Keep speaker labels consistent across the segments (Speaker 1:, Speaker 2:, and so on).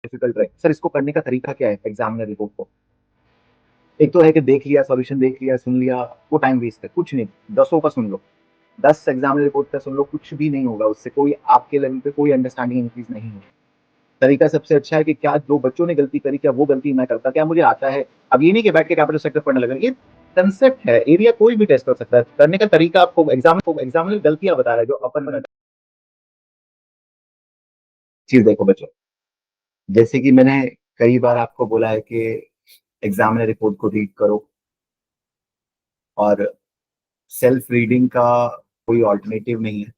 Speaker 1: Difficult रहे। Sir इसको करने का तरीका क्या है एग्जामिनर रिपोर्ट को? एक तो है कि देख लिया, सॉल्यूशन देख लिया, सुन लिया, वो टाइम वेस्ट है। कुछ नहीं, दसों का सुन लो, 10 एग्जामिनर रिपोर्ट का सुन लो, कुछ भी नहीं होगा उससे। कोई आपके लेवल पे कोई अंडरस्टैंडिंग इंक्रीज नहीं होगी। तरीका सबसे अच्छा है कि क्या जो बच्चों ने गलती करी, क्या वो गलती मैं करता, क्या मुझे आता है। अब ये नहीं कि बैठ के कैपिटल स्ट्रक्चर पढ़ने लगे, ये कंसेप्ट है, एरिया कोई भी टेस्ट कर सकता है। करने का तरीका आपको एग्जामिनर गलतियां बता रहा है जो अपन चीज। देखो बच्चों, जैसे कि मैंने कई बार आपको बोला है कि एग्जामिनर रिपोर्ट को रीड करो, और सेल्फ रीडिंग का कोई ऑल्टरनेटिव नहीं है।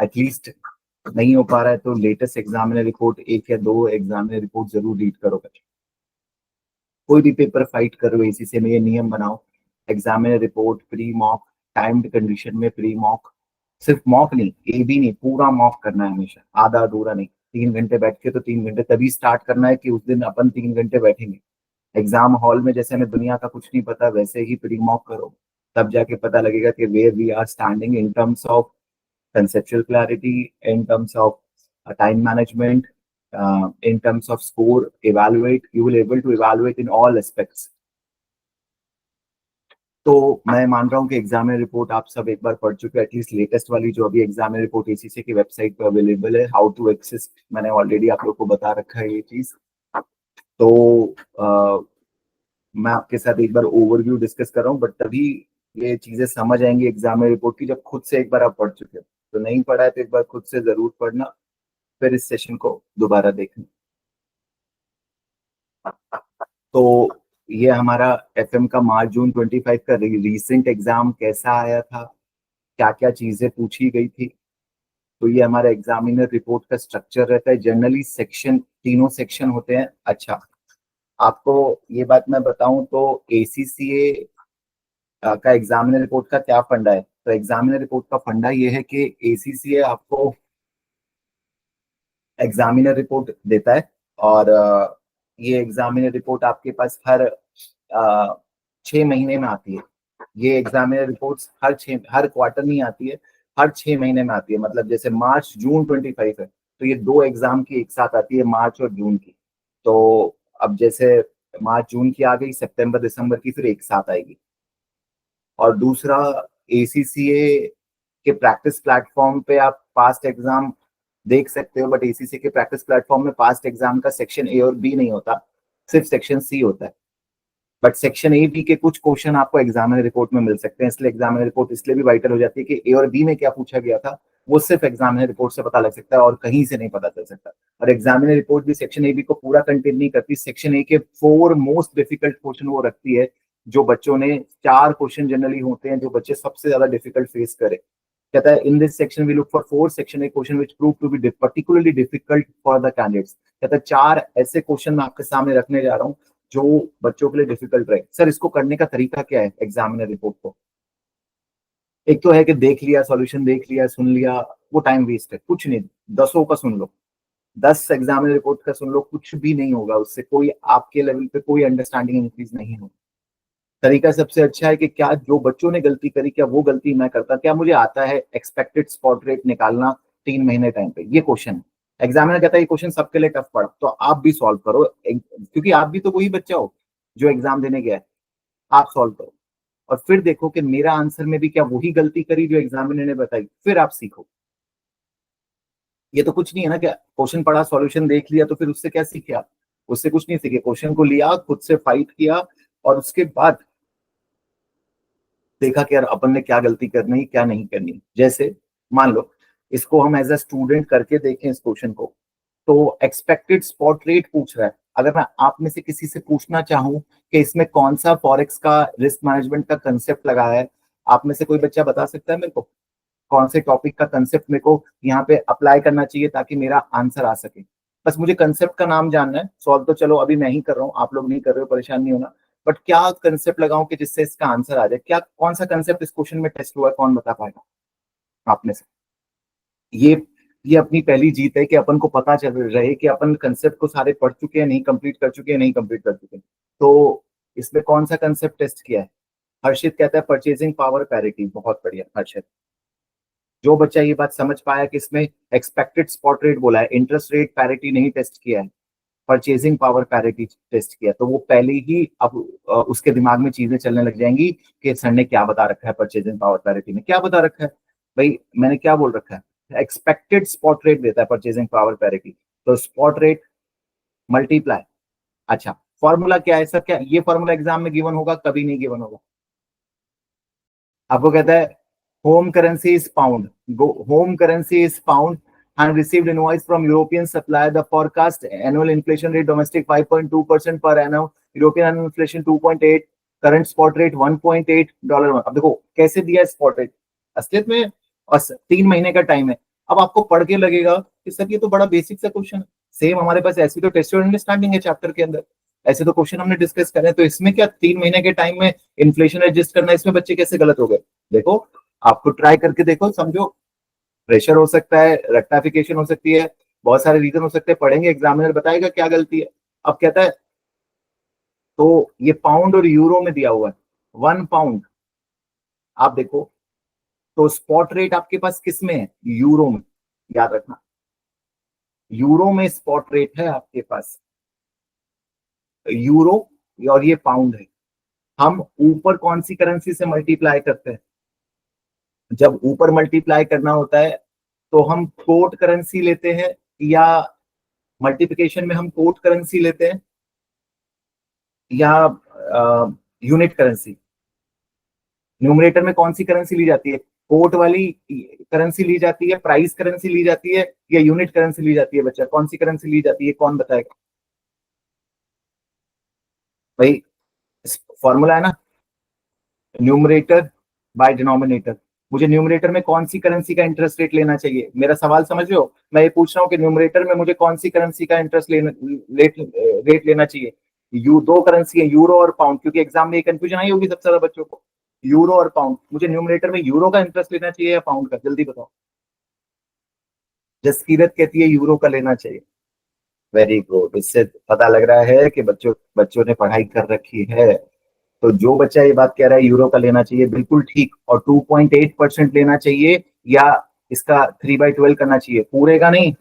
Speaker 1: एटलीस्ट नहीं हो पा रहा है तो लेटेस्ट एग्जामिनर रिपोर्ट, एक या दो एग्जामिनर रिपोर्ट जरूर रीड करो बच्चों। कोई भी पेपर फाइट करो, एसीसी में ये नियम बनाओ, examiner report pre mock, timed condition में प्री मॉक। सिर्फ मॉक नहीं, ए भी नहीं, पूरा मॉक करना है हमेशा, आधा अधूरा नहीं। 3 घंटे बैठ के तो 3 घंटे तभी स्टार्ट करना है कि उस दिन अपन 3 घंटे बैठेंगे। एग्जाम हॉल में जैसे हमें दुनिया का कुछ नहीं पता, वैसे ही प्री मॉक करो। तब जाके पता लगेगा कि where we are standing in terms of conceptual clarity, in terms of time management, in terms of score, evaluate. You will able to evaluate in all aspects. तो मैं मान रहा हूँ कि एग्जामिनर रिपोर्ट आप सब एक बार पढ़ चुके हैं, एटलीस्ट लेटेस्ट वाली जो अभी एग्जामिनर रिपोर्ट एसीसी की वेबसाइट पर अवेलेबल है। हाउ टू एक्सेस मैंने ऑलरेडी आप लोग को बता रखा है ये चीज। तो मैं आपके साथ एक बार ओवरव्यू डिस्कस कर रहा हूँ, बट तभी ये चीजें समझ आएंगी एग्जामिनर रिपोर्ट की जब खुद से एक बार आप पढ़ चुके हो। तो नहीं पढ़ा है तो एक बार खुद से जरूर पढ़ना, फिर इस सेशन को दोबारा देखना। तो ये हमारा एफएम का मार्च जून 25 का रीसेंट एग्जाम कैसा आया था, क्या क्या चीजें पूछी गई थी। तो ये हमारा एग्जामिनर रिपोर्ट का स्ट्रक्चर रहता है। जनरली सेक्शन, तीनों सेक्शन होते हैं। अच्छा, आपको ये बात मैं बताऊं तो एसीसीए का एग्जामिनर रिपोर्ट का क्या फंडा है। तो एग्जामिनर रिपोर्ट का फंडा ये है कि एसीसीए आपको एग्जामिनर रिपोर्ट देता है, और ये एग्जामिनर रिपोर्ट आपके पास हर 6 महीने में आती है। ये एग्जामिनर रिपोर्ट्स हर क्वार्टर नहीं आती है, हर 6 महीने में आती है। मतलब जैसे मार्च जून 25 है तो ये दो एग्जाम की एक साथ आती है, मार्च और जून की। तो अब जैसे मार्च जून की आ गई, सितंबर दिसंबर की फिर एक साथ आएगी। और दूसरा, एसीसीए के प्रैक्टिस प्लेटफॉर्म पे आप पास्ट एग्जाम देख सकते हो, बट एसीसी के प्रैक्टिस प्लेटफॉर्म में पास्ट एग्जाम का सेक्शन ए और बी नहीं होता, सिर्फ सेक्शन सी होता है। बट सेक्शन ए बी के कुछ क्वेश्चन आपको एग्जामिनर रिपोर्ट में मिल सकते हैं, इसलिए एग्जामिनर रिपोर्ट इसलिए भी वाइटल हो जाती है कि ए और बी में क्या पूछा गया था वो सिर्फ एग्जामिनर रिपोर्ट से पता लग सकता है और कहीं से नहीं पता चल सकता। और एग्जामिनर रिपोर्ट भी सेक्शन ए बी को पूरा कंटेन नहीं करती। सेक्शन ए के 4 मोस्ट डिफिकल्ट क्वेश्चन वो रखती है, जो बच्चों ने 4 क्वेश्चन जनरली होते हैं जो बच्चे सबसे ज्यादा डिफिकल्ट फेस करे। कहता है in this section we look for 4 section A question which prove to be particularly difficult for the candidates. कहता है 4 ऐसे क्वेश्चन मैं आपके सामने रखने जा रहा हूँ जो बच्चों के लिए डिफिकल्ट रहे। सर इसको करने का तरीका क्या है एग्जामिनर रिपोर्ट को? एक तो है कि देख लिया, सॉल्यूशन देख लिया, सुन लिया, वो टाइम वेस्ट है। कुछ नहीं, दसों का सुन लो, 10 एग्जामिनर रिपोर्ट का सुन लो, कुछ भी नहीं होगा उससे। कोई आपके लेवल पे कोई अंडरस्टैंडिंग इंक्रीज नहीं होगी। तरीका सबसे अच्छा है कि क्या जो बच्चों ने गलती करी, क्या वो गलती मैं करता, क्या मुझे आता है एक्सपेक्टेड स्पॉट रेट निकालना 3 महीने टाइम पे। ये क्वेश्चन है। एग्जामिनर कहता है ये क्वेश्चन सबके लिए टफ पड़ा, तो आप भी सॉल्व करो, क्योंकि आप भी तो वही बच्चा हो जो एग्जाम देने गया है। आप सॉल्व करो और फिर देखो कि मेरा आंसर में भी क्या वही गलती करी जो एग्जामिनर ने बताई, फिर आप सीखो। ये तो कुछ नहीं है ना, क्या क्वेश्चन पढ़ा, सॉल्यूशन देख लिया, तो फिर उससे क्या सीखे आप? उससे कुछ नहीं सीखे। क्वेश्चन को लिया, खुद से फाइट किया, और उसके बाद देखा कि यार अपन ने क्या गलती करनी है, क्या नहीं करनी। जैसे मान लो इसको हम एज अ स्टूडेंट करके देखें इस क्वेश्चन को, तो एक्सपेक्टेड स्पॉट रेट पूछ रहा है। अगर मैं आप में से किसी से पूछना चाहूं कि इसमें कौन सा फॉरेक्स का रिस्क मैनेजमेंट का कंसेप्ट लगा है, आप में से कोई बच्चा बता सकता है मेरे को कौन से टॉपिक का कंसेप्ट मेरे को यहाँ पे अप्लाई करना चाहिए ताकि मेरा आंसर आ सके? बस मुझे कंसेप्ट का नाम जानना है। सॉल्व तो चलो अभी मैं ही कर रहा हूँ, आप लोग नहीं कर रहे हो, परेशान नहीं होना। बट क्या कंसेप्ट लगाऊं कि जिससे इसका आंसर आ जाए? क्या कौन सा कंसेप्ट इस क्वेश्चन में टेस्ट हुआ है, कौन बता पाएगा आप में से? ये ये अपनी पहली जीत है कि अपन को पता चल रहे कि अपन कंसेप्ट को सारे पढ़ चुके हैं, नहीं कंप्लीट कर चुके हैं, नहीं कंप्लीट कर चुके हैं। तो इसमें कौन सा कंसेप्ट टेस्ट किया है? हर्षित कहता है परचेजिंग पावर पैरिटी। बहुत बढ़िया हर्षित। जो बच्चा ये बात समझ पाया कि इसमें एक्सपेक्टेड स्पॉट रेट बोला है, इंटरेस्ट रेट पैरिटी नहीं टेस्ट किया है, परचेजिंग पावर पैरिटी टेस्ट किया, तो वो पहले ही अब उसके दिमाग में चीजें चलने लग जाएंगी कि सर ने क्या बता रखा है, परचेजिंग पावर पैरिटी में क्या बता रखा है भाई, मैंने क्या बोल रखा है, एक्सपेक्टेड स्पॉट रेट देता है परचेजिंग पावर पैरिटी, तो स्पॉट रेट मल्टीप्लाई। अच्छा, फॉर्मूला क्या है सर, क्या ये फॉर्मूला एग्जाम में गिवन होगा? कभी नहीं गिवन होगा। आपको कहता है home currency is pound, home currency is pound and received invoice from European supplier. The forecast annual inflation rate domestic 5.2% per annum, European annual inflation 2.8, current spot rate $1.8। अब देखो कैसे दिया स्पॉट रेट असलियत में, और 3 महीने का टाइम है। अब आपको पढ़ के लगेगा कि सर ये तो बड़ा बेसिक सा क्वेश्चन है, सेम हमारे पास ऐसी तो टेस्ट और अंडरस्टैंडिंग है चैप्टर के अंदर, ऐसे तो क्वेश्चन हमने डिस्कस करे, तो इसमें क्या 3 महीने के टाइम में इन्फ्लेशन एडजस्ट करना, इसमें बच्चे कैसे गलत हो गए? देखो आपको ट्राई करके देखो, समझो, प्रेशर हो सकता है, रेक्टिफिकेशन हो सकती है, बहुत सारे रीजन हो सकते हैं, पढ़ेंगे एग्जामिनर बताएगा क्या गलती है। अब कहता है तो ये पाउंड और यूरो में दिया हुआ है, 1 पाउंड, आप देखो तो स्पॉट रेट आपके पास किस में है? यूरो में, याद रखना, यूरो में स्पॉट रेट है आपके पास, यूरो, और ये पाउंड है। हम ऊपर कौन सी करेंसी से मल्टीप्लाई करते हैं? जब ऊपर मल्टीप्लाई करना होता है तो हम कोट करेंसी लेते हैं, या मल्टीप्लिकेशन में हम कोट करेंसी लेते हैं, या यूनिट करेंसी? न्यूमरेटर में कौन सी करेंसी ली जाती है? कोट वाली करेंसी ली जाती है, प्राइस करेंसी ली जाती है, या यूनिट करेंसी ली जाती है? बच्चा कौन सी करेंसी ली जाती है, कौन बताएगा भाई? फॉर्मूला है ना, न्यूमरेटर बाय डिनोमिनेटर। मुझे न्यूमरेटर में कौन सी करेंसी का इंटरेस्ट रेट लेना चाहिए? मेरा सवाल समझ रहे हो? मैं ये पूछ रहा हूँ कि न्यूमरेटर में मुझे कौन सी करेंसी का इंटरेस्ट रेट लेना चाहिए? दो करेंसी है, यूरो और पाउंड, क्योंकि एग्जाम में कंफ्यूजन आई होगी सबसे ज्यादा बच्चों को, यूरो और पाउंड। मुझे न्यूमरेटर में यूरो का इंटरेस्ट लेना चाहिए या पाउंड का? जल्दी बताओ। जसकीरत कहती है यूरो का लेना चाहिए। वेरी गुड, इससे पता लग रहा है कि बच्चों बच्चों ने पढ़ाई कर रखी है। तो जो बच्चा ये बात कह रहा है यूरो का लेना चाहिए, बिल्कुल ठीक, और 2.8% लेना चाहिए, या इसका 3/12 करना चाहिए, पूरे का नहीं,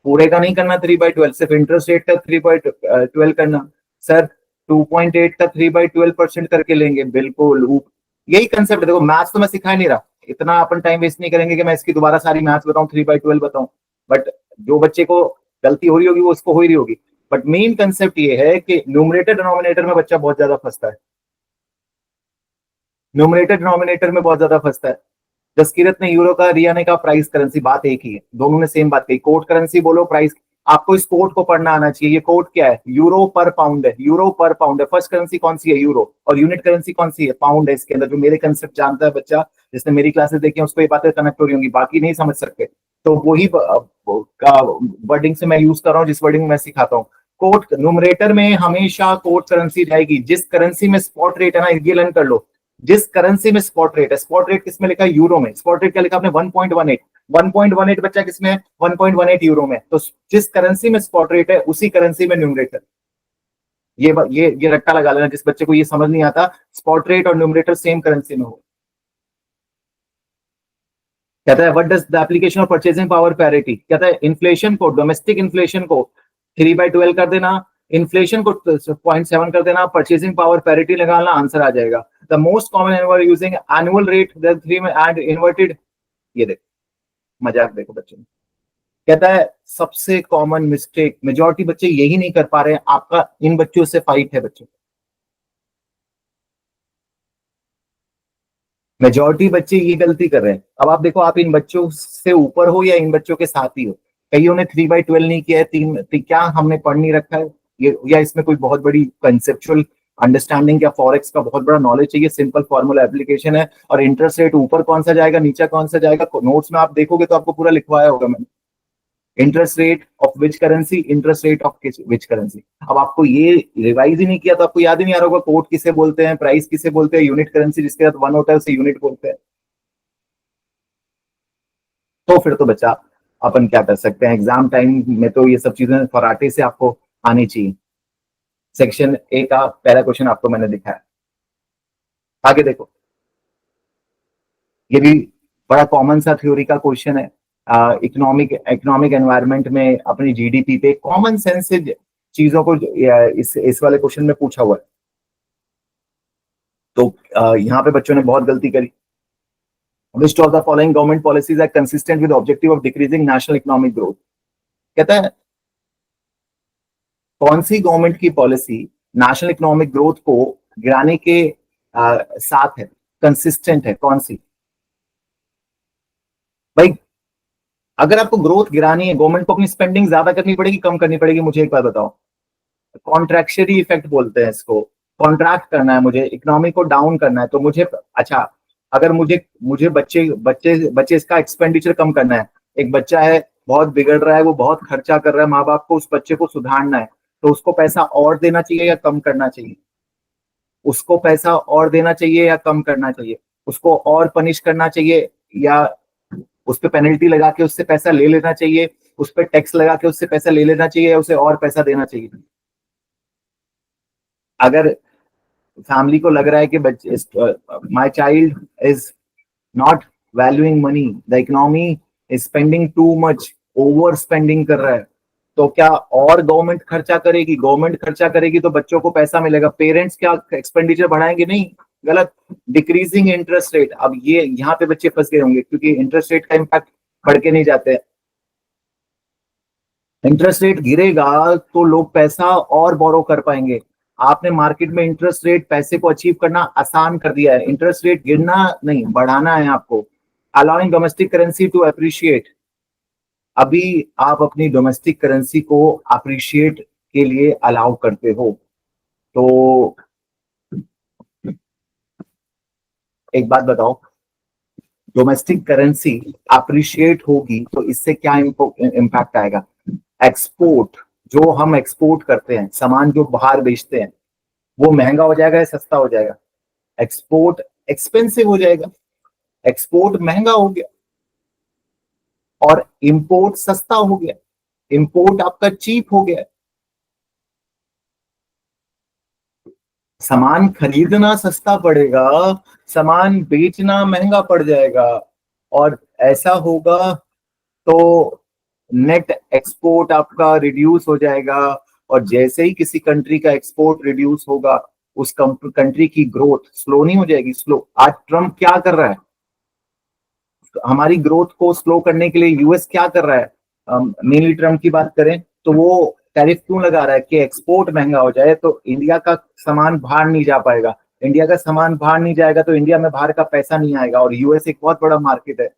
Speaker 1: पूरे का नहीं करना 3/12, सिर्फ इंटरेस्ट रेट का 3/12 करना। सर 2.8 का 3/12% करके लेंगे, बिल्कुल यही कंसेप्ट है। देखो मैथ्स तो मैं सिखा नहीं रहा, इतना अपन टाइम वेस्ट नहीं करेंगे कि मैं इसकी दोबारा सारी मैथ्स बताऊं, 3/12 बताऊं, बट जो बच्चे को गलती हो रही होगी वो उसको हो ही रही होगी। बट मेन कंसेप्ट ये है कि न्यूमरेटर डिनोमिनेटर में बच्चा बहुत ज्यादा फंसता है, न्यूमरेटर डिनोमिनेटर में बहुत ज्यादा फंसता है। जसकीरत ने यूरो का, रिया ने कहा प्राइस करेंसी, बात एक ही है, दोनों ने सेम बात कही, कोट करेंसी बोलो प्राइस। आपको इस कोट को पढ़ना आना चाहिए, ये कोट क्या है? यूरो पर पाउंड है, यूरो पर पाउंड है। फर्स्ट करेंसी कौन सी है? यूरो, और यूनिट करेंसी कौन सी है? पाउंड है। इसके अंदर जो मेरे कंसेप्ट जानता है बच्चा, जिसने मेरी क्लासेस देखी है, उसको ये बातें कनेक्ट हो रही होंगी, बाकी नहीं समझ सकते, तो वही वर्डिंग से मैं यूज कर रहा हूँ, जिस वर्डिंग में सिखाता हूँ। कोट न्यूमरेटर में हमेशा कोट करेंसी जाएगी, जिस करेंसी में स्पॉट रेट है ना, ये लर्न कर लो, जिस करेंसी में स्पॉट रेट है। स्पॉट रेट किसमें लिखा है? यूरो में। स्पॉट रेट क्या लिखा आपने? 1.18। 1.18 बच्चा किसमें है? 1.18 यूरो में। तो जिस करेंसी में स्पॉट रेट है उसी करेंसी में न्यूमरेटर। ये रट्टा लगा लेना, जिस बच्चे को ये समझ नहीं आता स्पॉट रेट और न्यूमरेटर सेम करेंसी में हो। कहता है what does the application of purchasing power parity, कहता है इन्फ्लेशन को, डोमेस्टिक इन्फ्लेशन को 3/12 कर देना, इन्फ्लेशन को 0.7 कर देना, परचेजिंग पावर पैरिटी लगाना, आंसर आ जाएगा। The most common annual using annual rate three में एंड इन्वर्टेड। ये देखो मजाक, देखो बच्चों, कहता है सबसे कॉमन मिस्टेक, मेजोरिटी बच्चे यही नहीं कर पा रहे हैं, आपका इन बच्चों से फाइट है बच्चों, मेजोरिटी बच्चे ये गलती कर रहे हैं। अब आप देखो, आप इन बच्चों से ऊपर हो या इन बच्चों के साथ ही हो, कईयों ने 3/12 नहीं किया है, क्या हमने पढ़ नहीं रखा है ये, या इसमें कोई बहुत बड़ी कंसेप्चुअल अंडरस्टैंडिंग या फॉरेक्स का बहुत बड़ा नॉलेज चाहिए? सिंपल फॉर्मूला एप्लीकेशन है, और इंटरेस्ट रेट ऊपर कौन सा जाएगा नीचे कौन सा जाएगा, नोट्स में आप देखोगे तो आपको पूरा लिखवाया होगा मैंने, interest rate of which currency, interest rate of which currency. अब आपको ये रिवाइज ही नहीं किया तो आपको याद ही नहीं आ रहा होगा कोट किसे बोलते हैं, प्राइस किसे बोलते हैं, यूनिट करेंसी जिसके साथ 1 होता है उसे यूनिट बोलते हैं। तो फिर तो बच्चा अपन क्या कर सकते हैं, एग्जाम टाइम में तो ये सब चीजें फराटे से आपको आनी चाहिए। सेक्शन ए का पहला क्वेश्चन आपको मैंने दिखाया, आगे देखो, ये भी बड़ा कॉमन सा थ्योरी का क्वेश्चन है। इकोनॉमिक इकोनॉमिक एनवायरनमेंट में अपनी जीडीपी पे कॉमन सेंस से चीजों को इस वाले क्वेश्चन में पूछा हुआ है। तो यहाँ पे बच्चों ने बहुत गलती करी। Which of the following government policies are consistent with the objective of decreasing national economic growth? कहता है कौन सी गवर्नमेंट की पॉलिसी नेशनल इकोनॉमिक ग्रोथ को गिराने के साथ है, कंसिस्टेंट है, कौन सी? भाई अगर आपको ग्रोथ गिरानी है, गवर्नमेंट को अपनी स्पेंडिंग ज्यादा करनी पड़ेगी, कम करनी पड़ेगी? मुझे एक बात बताओ। कॉन्ट्रैक्शनरी इफेक्ट बोलते हैं इसको। कॉन्ट्रैक्ट करना है मुझे, इकोनॉमी को डाउन करना है, तो मुझे अच्छा, अगर मुझे मुझे बच्चे बच्चे बच्चे इसका एक्सपेंडिचर कम करना है, एक बच्चा है बहुत बिगड़ रहा है, वो बहुत खर्चा कर रहा है, माँ बाप को उस बच्चे को सुधारना है, तो उसको पैसा और देना चाहिए या कम करना चाहिए? उसको पैसा और देना चाहिए या कम करना चाहिए? उसको और पनिश करना चाहिए या उस पर पेनल्टी लगा के उससे पैसा ले लेना चाहिए, उस पर टैक्स लगा के उससे पैसा ले लेना चाहिए, या उसे और पैसा देना चाहिए? अगर फैमिली को लग रहा है कि बच्चे, my child is not valuing money, the economy is spending too much, over spending कर रहा है, तो क्या और गवर्नमेंट खर्चा करेगी? गवर्नमेंट खर्चा करेगी तो बच्चों को पैसा मिलेगा, पेरेंट्स क्या एक्सपेंडिचर बढ़ाएंगे? नहीं, गलत। डिक्रीजिंग इंटरेस्ट रेट, अब ये यहाँ पे बच्चे फंस गए होंगे क्योंकि इंटरेस्ट रेट का इम्पैक्ट बढ़ के नहीं जाते। इंटरेस्ट रेट गिरेगा तो लोग पैसा और बोरो कर पाएंगे। आपने मार्केट में इंटरेस्ट रेट, पैसे को अचीव करना आसान कर दिया है, इंटरेस्ट रेट गिरना नहीं, बढ़ाना है आपको। Allowing domestic currency to appreciate, अभी आप अपनी डोमेस्टिक करेंसी को अप्रिशिएट के लिए अलाउ करते हो, तो एक बात बताओ, डोमेस्टिक करेंसी अप्रिशिएट होगी तो इससे क्या इम्पैक्ट आएगा? एक्सपोर्ट, जो हम एक्सपोर्ट करते हैं, सामान जो बाहर बेचते हैं, वो महंगा हो जाएगा या सस्ता हो जाएगा? एक्सपोर्ट एक्सपेंसिव हो जाएगा, एक्सपोर्ट महंगा हो गया और इंपोर्ट सस्ता हो गया, इंपोर्ट आपका चीप हो गया। सामान खरीदना सस्ता पड़ेगा, सामान बेचना महंगा पड़ जाएगा, और ऐसा होगा तो नेट एक्सपोर्ट आपका रिड्यूस हो जाएगा, और जैसे ही किसी कंट्री का एक्सपोर्ट रिड्यूस होगा, उस कंट्री की ग्रोथ स्लो नहीं हो जाएगी? स्लो। आज ट्रम्प क्या कर रहा है? हमारी ग्रोथ को स्लो करने के लिए यूएस क्या कर रहा है? मेनली ट्रम्प की बात करें तो वो टैरिफ क्यों लगा रहा है? कि एक्सपोर्ट महंगा हो जाए तो इंडिया का सामान बाहर नहीं जा पाएगा, इंडिया का सामान बाहर नहीं जाएगा तो इंडिया में बाहर का पैसा नहीं आएगा, और यूएस एक बहुत बड़ा मार्केट है।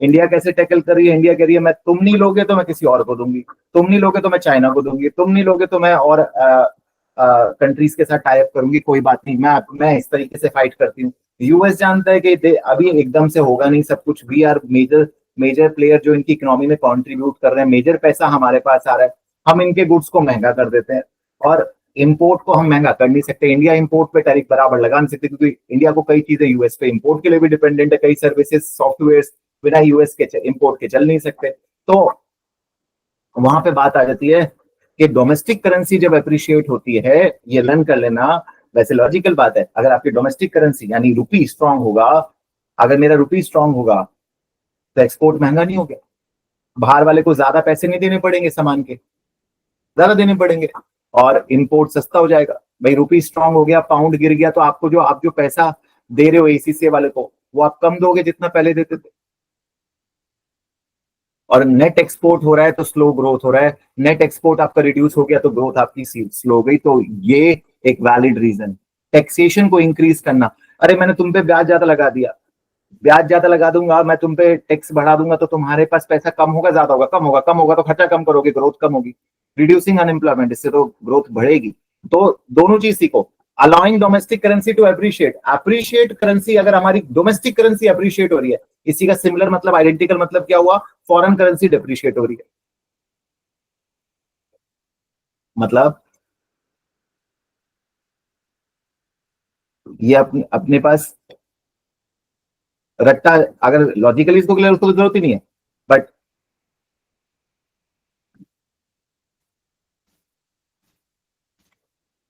Speaker 1: इंडिया कैसे टैकल कर रही है? इंडिया कह रही है मैं, तुम नहीं लोगे तो मैं किसी और को दूंगी, तुम नहीं लोगे तो मैं चाइना को दूंगी, तुम नहीं लोगे तो मैं और कंट्रीज के साथ टाई अप करूंगी, कोई बात नहीं, मैं इस तरीके से फाइट करती हूँ। यूएस जानता है कि अभी एकदम से होगा नहीं सब कुछ, we are major major player जो इनकी इकोनॉमी में कंट्रीब्यूट कर रहे हैं, मेजर पैसा हमारे पास आ रहा है, हम इनके गुड्स को महंगा कर देते हैं, और इंपोर्ट को हम महंगा कर नहीं सकते। इंडिया इंपोर्ट पे टैरिफ बराबर लगा नहीं सकते क्योंकि इंडिया को कई चीजें यूएस पे इंपोर्ट के लिए भी डिपेंडेंट है, कई सर्विसेज सॉफ्टवेयर बिना यूएस के इंपोर्ट के चल नहीं सकते। तो वहां पे बात आ जाती है कि डोमेस्टिक करेंसी जब अप्रिशिएट होती है, ये लर्न कर लेना। वैसे लॉजिकल बात है, अगर आपकी डोमेस्टिक करेंसी यानी रुपी स्ट्रांग होगा, अगर मेरा रुपी स्ट्रांग होगा तो एक्सपोर्ट महंगा नहीं हो गया, बाहर वाले को ज्यादा पैसे नहीं देने पड़ेंगे, सामान के ज्यादा देने पड़ेंगे, और इंपोर्ट सस्ता हो जाएगा। भाई रुपी स्ट्रांग हो गया, पाउंड गिर गया, तो आपको जो आप जो पैसा दे रहे हो एसीसी वाले को, वो आप कम दोगे जितना पहले देते थे। और नेट एक्सपोर्ट हो रहा है तो स्लो ग्रोथ हो रहा है, नेट एक्सपोर्ट आपका रिड्यूस हो गया तो ग्रोथ आपकी स्लो हो गई, तो ये एक वैलिड रीजन। टैक्सेशन को इंक्रीज करना, अरे मैंने तुम पे ब्याज ज्यादा लगा दिया, ब्याज ज्यादा लगा दूंगा मैं, तुम पे टैक्स बढ़ा दूंगा, तो तुम्हारे पास पैसा कम होगा ज्यादा होगा? कम होगा, कम होगा तो खर्चा कम करोगे, ग्रोथ कम होगी। रिड्यूसिंग अनएम्प्लॉयमेंट, इससे तो ग्रोथ बढ़ेगी। तो दोनों चीज सीखो। Allowing domestic currency to appreciate, appreciate currency, अगर हमारी डोमेस्टिक करेंसी अप्रिशिएट हो रही है, इसी का सिमिलर मतलब, आइडेंटिकल मतलब क्या हुआ? फॉरेन करेंसी डिप्रिशिएट हो रही है। मतलब ये अपने पास रट्टा, अगर लॉजिकली इसको क्लियर, उसको तो जरूरत ही नहीं है, बट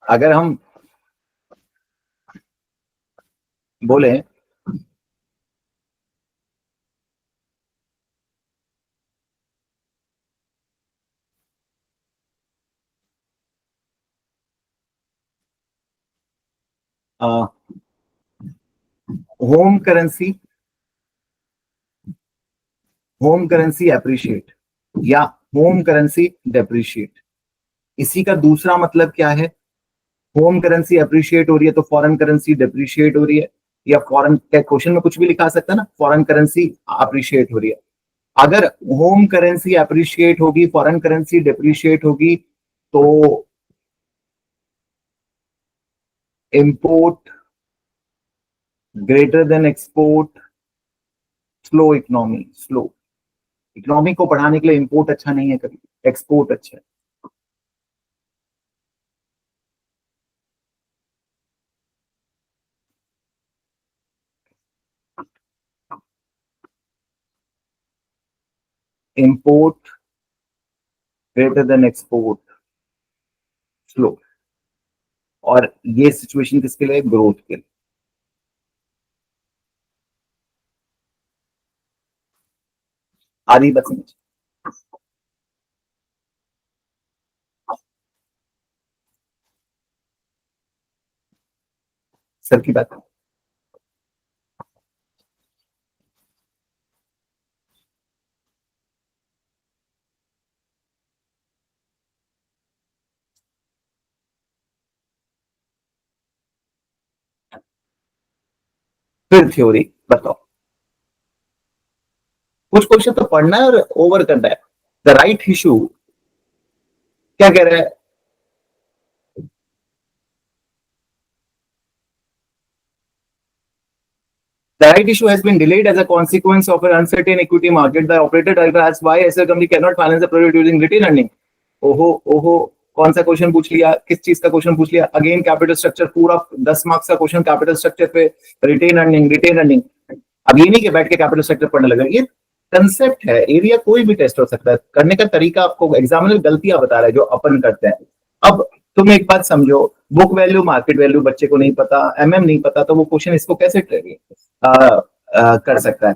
Speaker 1: अगर हम बोले होम करेंसी एप्रिशिएट या होम करेंसी डेप्रिशिएट, इसी का दूसरा मतलब क्या है? होम करेंसी अप्रिशिएट हो रही है तो फॉरेन करेंसी डिप्रिशिएट हो रही है, या फॉरेन के क्वेश्चन में कुछ भी लिखा सकता है ना, फॉरेन करेंसी अप्रिशिएट हो रही है। अगर होम करेंसी अप्रिशिएट होगी, फॉरेन करेंसी डिप्रिशिएट होगी, तो import greater than export, slow economy. Slow economy को बढ़ाने के लिए इंपोर्ट अच्छा नहीं है, कभी एक्सपोर्ट अच्छा है। Import greater than export, slow. और ये सिचुएशन किसके लिए? ग्रोथ के लिए। आ रही बात समझ? सर की बात फिर थ्योरी बताओ। कुछ क्वेश्चन तो पढ़ना है और ओवर करना है। द राइट इशू क्या कह रहा है? The right issue has been delayed as a consequence of an uncertain equity market. The operator director asks why SL company cannot finance the project using retained earning. ओहो ओहो, कौन सा question पूछ लिया? किस चीज का क्वेश्चन पूछ लिया? अगेन कैपिटल स्ट्रक्चर, पूरा 10 मार्क्स का क्वेश्चन कैपिटल स्ट्रक्चर पे, रिटेन अर्निंग रिटेन अर्निंग। अब ये नहीं कि बैठ के कैपिटल स्ट्रक्चर पढ़ने लगा, ये कंसेप्ट है। एरिया कोई भी टेस्ट हो सकता है, करने का तरीका आपको एग्जामिनर गलतियां बता रहा है जो अपन करते हैं। अब तुम एक बात समझो, बुक वैल्यू मार्केट वैल्यू बच्चे को नहीं पता, एमएम नहीं पता, तो वो क्वेश्चन इसको कैसे कर सकता है?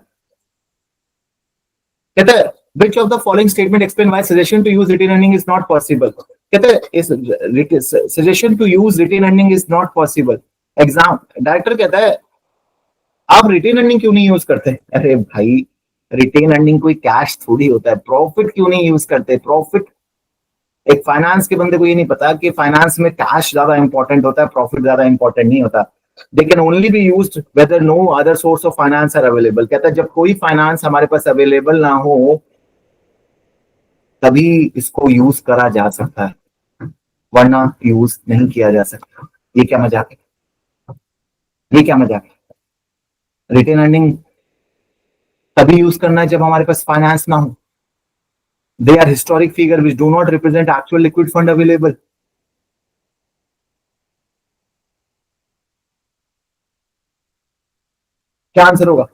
Speaker 1: कहता है which of the following statement explain why suggestion to use retained earning is not possible? कहते हैं इस suggestion to use retained earning is not possible। Exam director कहता है आप रिटेन अर्निंग क्यों नहीं यूज करते? अरे भाई, रिटेन अर्निंग कोई कैश थोड़ी होता है। प्रॉफिट क्यों नहीं यूज करते? प्रॉफिट, एक फाइनेंस के बंदे को ये नहीं पता कि फाइनेंस में कैश ज्यादा इंपॉर्टेंट होता है, प्रॉफिट ज्यादा इंपॉर्टेंट नहीं होता। They can only be used whether no other source of finance are available. कहता है जब कोई फाइनेंस हमारे पास अवेलेबल ना हो तभी इसको यूज करा जा सकता है, वरना यूज नहीं किया जा सकता। ये क्या मजाक है? ये क्या मजाक है? रिटेन अर्निंग तभी यूज करना है जब हमारे पास फाइनेंस ना हो। They are historic figure which do not represent actual liquid fund available. क्या आंसर होगा?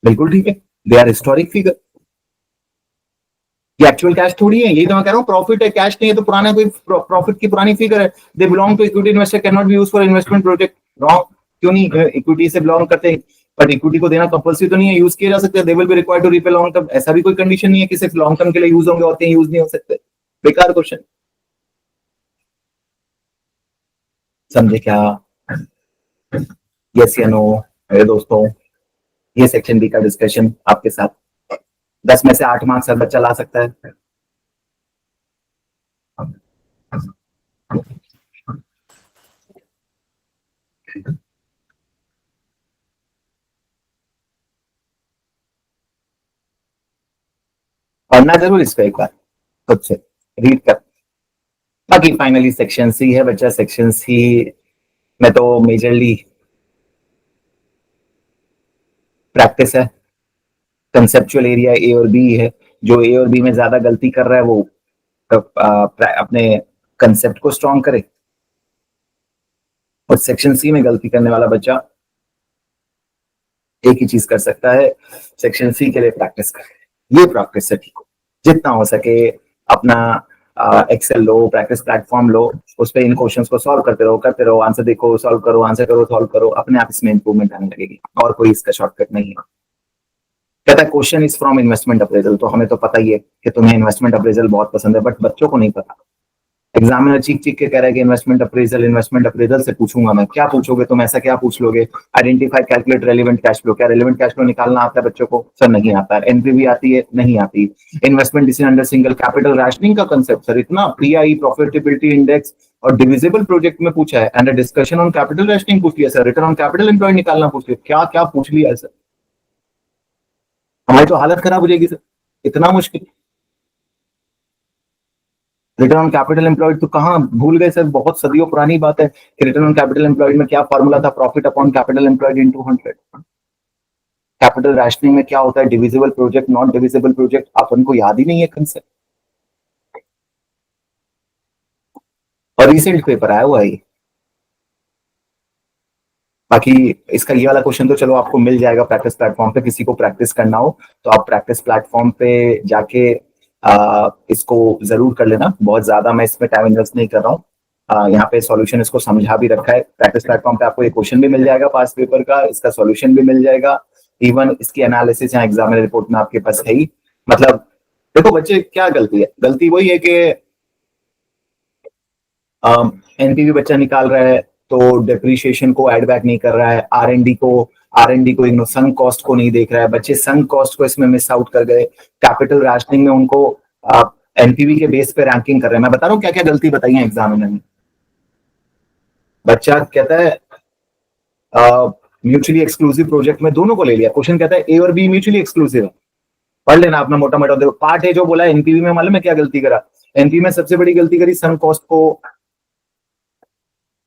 Speaker 1: बिल्कुल ठीक है, दे आर हिस्टोरिक फिगर। ये एक्चुअल कैश थोड़ी है, यही तो मैं कह रहा हूँ, प्रॉफिट है, कैश नहीं है तो पुराना कोई प्रॉफिट की पुरानी फिगर है। They belong to equity investor, can not be used for investment project. Wrong, क्यों नहीं? इक्विटी से बिलोंग करते हैं, बट इक्विटी को देना कंपल्सरी तो नहीं है, यूज किया जा सकता है। They will be required to repay long term, ऐसा भी कोई कंडीशन नहीं है कि सिर्फ लॉन्ग टर्म के लिए यूज होंगे और कहीं यूज नहीं हो सकते। बेकार क्वेश्चन। समझे क्या? यस या नो? मेरे दोस्तों, ये सेक्शन बी का डिस्कशन आपके साथ 10 में से 8 मार्क्स हर बच्चा ला सकता है। पढ़ना जरूर इसको एक बार खुद से रीड कर। बाकी फाइनली सेक्शन सी है बच्चा। सेक्शन सी में तो मेजरली प्रैक्टिस है, कंसेप्चुअल एरिया ए और बी है। जो ए और बी में ज्यादा गलती कर रहा है वो अपने कंसेप्ट को स्ट्रॉन्ग करे, और सेक्शन सी में गलती करने वाला बच्चा एक ही चीज कर सकता है, सेक्शन सी के लिए प्रैक्टिस करे। ये प्रैक्टिस है, ठीक हो जितना हो सके अपना एक्सेल लो, प्रैक्टिस प्लेटफॉर्म लो, उस पे इन क्वेश्चंस को सॉल्व करते रहो, आंसर देखो, सॉल्व करो, आंसर करो, सॉल्व करो, अपने आप इसमें इंप्रूवमेंट आने लगेगी, और कोई इसका शॉर्टकट नहीं है। कहता है question is from investment appraisal, तो हमें तो पता ही है कि तुम्हें इन्वेस्टमेंट अप्रेजल बहुत पसंद है, बट बच्चों को नहीं पता। एग्जामिनर चीख चीख के कह रहा है कि इन्वेस्टमेंट अप्रेजल से पूछूंगा मैं। क्या पूछोगे तुम, ऐसा क्या पूछ लोगे? Identify calculate relevant cash flow. क्या रेलिवेंट कैश फ्लो निकालना आता है बच्चों को? सर नहीं आता है। एनपीवी आती है? नहीं आती। Investment decision under single capital rationing का कंसेप्ट सर इतना, पीआई प्रॉफिटेबिलिटी इंडेक्स और डिविजिबल प्रोजेक्ट में पूछा है, and discussion on capital rationing पूछ लिया sir, return on capital employed निकालना पूछ लिया, क्या क्या पूछ लिया है सर। हमारी तो हालत खराब हो जाएगी सर, इतना मुश्किल। रिटर्न ऑन कैपिटल एम्प्लॉयड तो कहाँ भूल गए सर, बहुत सदियों पुरानी बात है कि रिटर्न ऑन कैपिटल एम्प्लॉयड में क्या फॉर्मूला था, profit upon capital employed into 100। Capital rationing में क्या होता है, divisible project, non divisible project, अपन को याद ही नहीं है कंसेप्ट, और रिसेंट पेपर आया हुआ है। बाकी इसका ये वाला क्वेश्चन तो चलो आपको मिल जाएगा प्रैक्टिस प्लेटफॉर्म पे, किसी को प्रैक्टिस करना हो तो आप प्रैक्टिस प्लेटफॉर्म पे जाके इसको जरूर कर लेना। बहुत ज्यादा मैं इसमें टाइम इन्वेस्ट नहीं कर रहा हूँ, यहाँ पे सॉल्यूशन इसको समझा भी रखा है। प्रैक्टिस प्लेटफॉर्म पे आपको ये क्वेश्चन भी मिल जाएगा पास पेपर का, इसका सॉल्यूशन भी मिल जाएगा, इवन इसकी एनालिसिस यहाँ एग्जामिनर रिपोर्ट में आपके पास है ही। मतलब देखो बच्चे, क्या गलती है, गलती वही है कि एनपीवी बच्चा निकाल रहा है तो डेप्रीशिएशन को एड बैक नहीं कर रहा है, आर एन डी को इग्नो, संक कॉस्ट को नहीं देख रहा है। बच्चे संक कॉस्ट को इसमें मिस आउट कर गए। कैपिटल राशनिंग में उनको एनपीवी के बेस पे रैंकिंग कर रहे हैं। मैं बता रहा हूँ क्या क्या गलती बताई है एग्जामिनर ने। बच्चा कहता है म्यूचुअली एक्सक्लूसिव प्रोजेक्ट में दोनों को ले लिया, क्वेश्चन कहता है ए और बी म्यूचुअली एक्सक्लूसिव है। पढ़ लेना अपना मोटा मोटा, देखो पार्ट है जो बोला है एनपीवी में, मालूम है क्या गलती करा? एनपीवी में सबसे बड़ी गलती करी, संक कॉस्ट को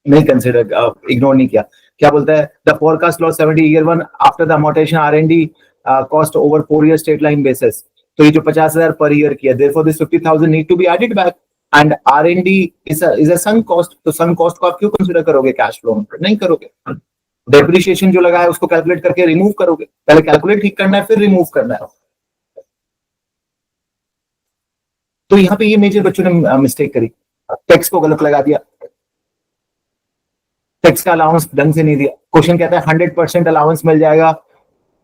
Speaker 1: नहीं कंसिडर, इग्नोर नहीं किया। क्या बोलता है, the forecast loss 70 year 1 after the amortisation R and D cost over 4 year straight line basis. तो ये जो 50,000 पर ईयर किया, therefore this 50,000 need to be added back, and R and D is a sunk cost. तो संक कॉस्ट को आप क्यों कंसीडर करोगे कैश फ्लो में? नहीं करोगे। डेप्रिसिएशन जो लगा है उसको कैलकुलेट करके रिमूव करोगे, पहले कैलकुलेट ठीक करना है फिर रिमूव करना है। तो यहाँ पे ये मेजर बच्चों ने मिस्टेक करी, टैक्स को गलत लगा दिया, टैक्स का अलाउंस ढंग से नहीं दिया। क्वेश्चन कहता है 100% अलाउंस मिल जाएगा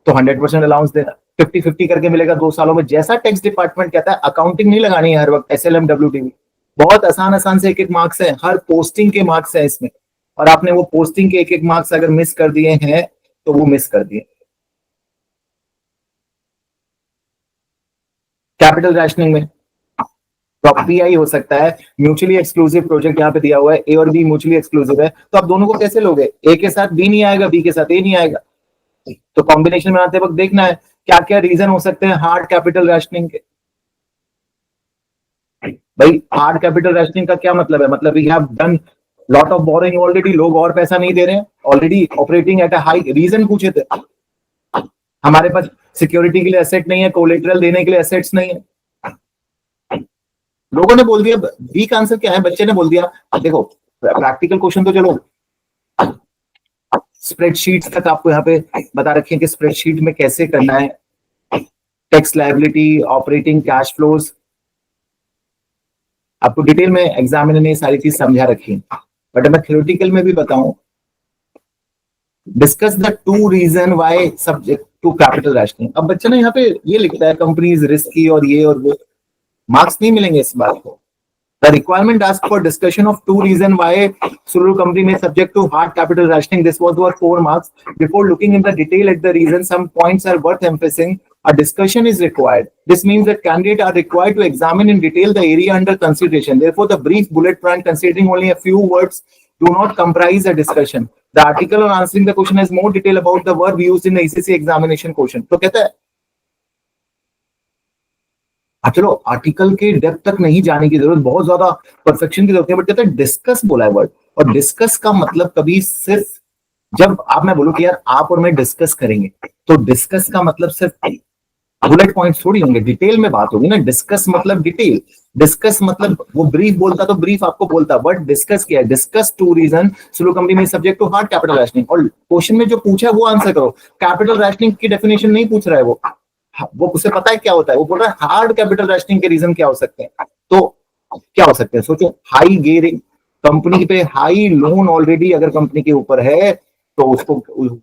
Speaker 1: तो 100% अलाउंस देना, 50-50 करके मिलेगा 2 सालों में, जैसा टैक्स डिपार्टमेंट कहता है। अकाउंटिंग नहीं लगानी है हर वक्त, एसएलएम डब्ल्यूटीवी, बहुत आसान आसान से एक एक मार्क्स है, हर पोस्टिंग के मार्क्स है इसमें, और आपने वो पोस्टिंग के एक एक मार्क्स अगर मिस कर दिए हैं तो वो मिस कर दिए। कैपिटल रैशनिंग में पीआई हो सकता है, म्यूचुअली एक्सक्लूसिव प्रोजेक्ट यहाँ पे दिया हुआ है, ए और बी म्यूचुअली एक्सक्लूसिव है, तो आप दोनों को कैसे लोगे? ए के साथ बी नहीं आएगा, बी के साथ ए नहीं आएगा, तो कॉम्बिनेशन बनाते वक्त देखना है क्या क्या रीजन हो सकते हैं हार्ड कैपिटल रैशनिंग के। भाई हार्ड कैपिटल रैशनिंग का क्या मतलब है? मतलब we have done lot of boring already, लोग और पैसा नहीं दे रहे हैं, already operating at a high. Reason पूछे थे, हमारे पास सिक्योरिटी के लिए एसेट नहीं है, कोलेटरल देने के लिए एसेट्स नहीं है। लोगों ने बोल दिया, बी का आंसर क्या है, बच्चे ने बोल दिया। देखो प्रैक्टिकल क्वेश्चन तो चलो, स्प्रेडशीट तक आपको यहाँ पे बता रखे हैं कि स्प्रेडशीट में कैसे करना है, tax liability, operating cash flows, आपको डिटेल में एग्जामिनर ने सारी चीज समझा रखी है। बट मैं थ्योरेटिकल में भी बताऊं, discuss the 2 reason why subject to capital rationing. अब बच्चा ना यहाँ पे ये लिखता है कंपनीज रिस्की और ये और वो, मार्क्स नहीं मिलेंगे इस बात को। The requirement asked for discussion of 2 reasons why Suru company may subject to hard capital rationing. This was worth 4 marks. Before looking in the detail at the reason, some points are worth emphasizing. A discussion is required. This means that candidates are required to examine in detail the area under consideration. Therefore, the brief bullet point considering only a few words do not comprise a discussion. The article on answering the question has more detail about the verb used in the ECC examination question. तो कहता है चलो article के depth तक नहीं जाने की जरूरत, बहुत ज्यादा परफेक्शन की जरूरत है, बट कहते हैं डिस्कस बोला है वर्ड, और डिस्कस का मतलब कभी सिर्फ जब आप मैं बोलूं कि यार आप और मैं डिस्कस करेंगे, तो डिस्कस का मतलब सिर्फ बुलेट पॉइंट्स थोड़ी होंगे, डिटेल में बात होगी ना। डिस्कस मतलब डिटेल, डिस्कस मतलब वो ब्रीफ बोलता तो ब्रीफ आपको बोलता, बट डिस्कस क्या है? डिस्कस 2 रीजन सुलू कंपनी में subject to hard capital rationing, और क्वेश्चन में जो पूछा है वो आंसर करो। कैपिटल रैशनिंग की डेफिनेशन नहीं पूछ रहा है वो उसे पता है क्या होता है, वो बोल रहा है हार्ड कैपिटल रैशनिंग के रीजन क्या हो सकते हैं। तो क्या हो सकते हैं सोचो, हाई गियरिंग, कंपनी पे हाई लोन ऑलरेडी अगर कंपनी के ऊपर है तो उसको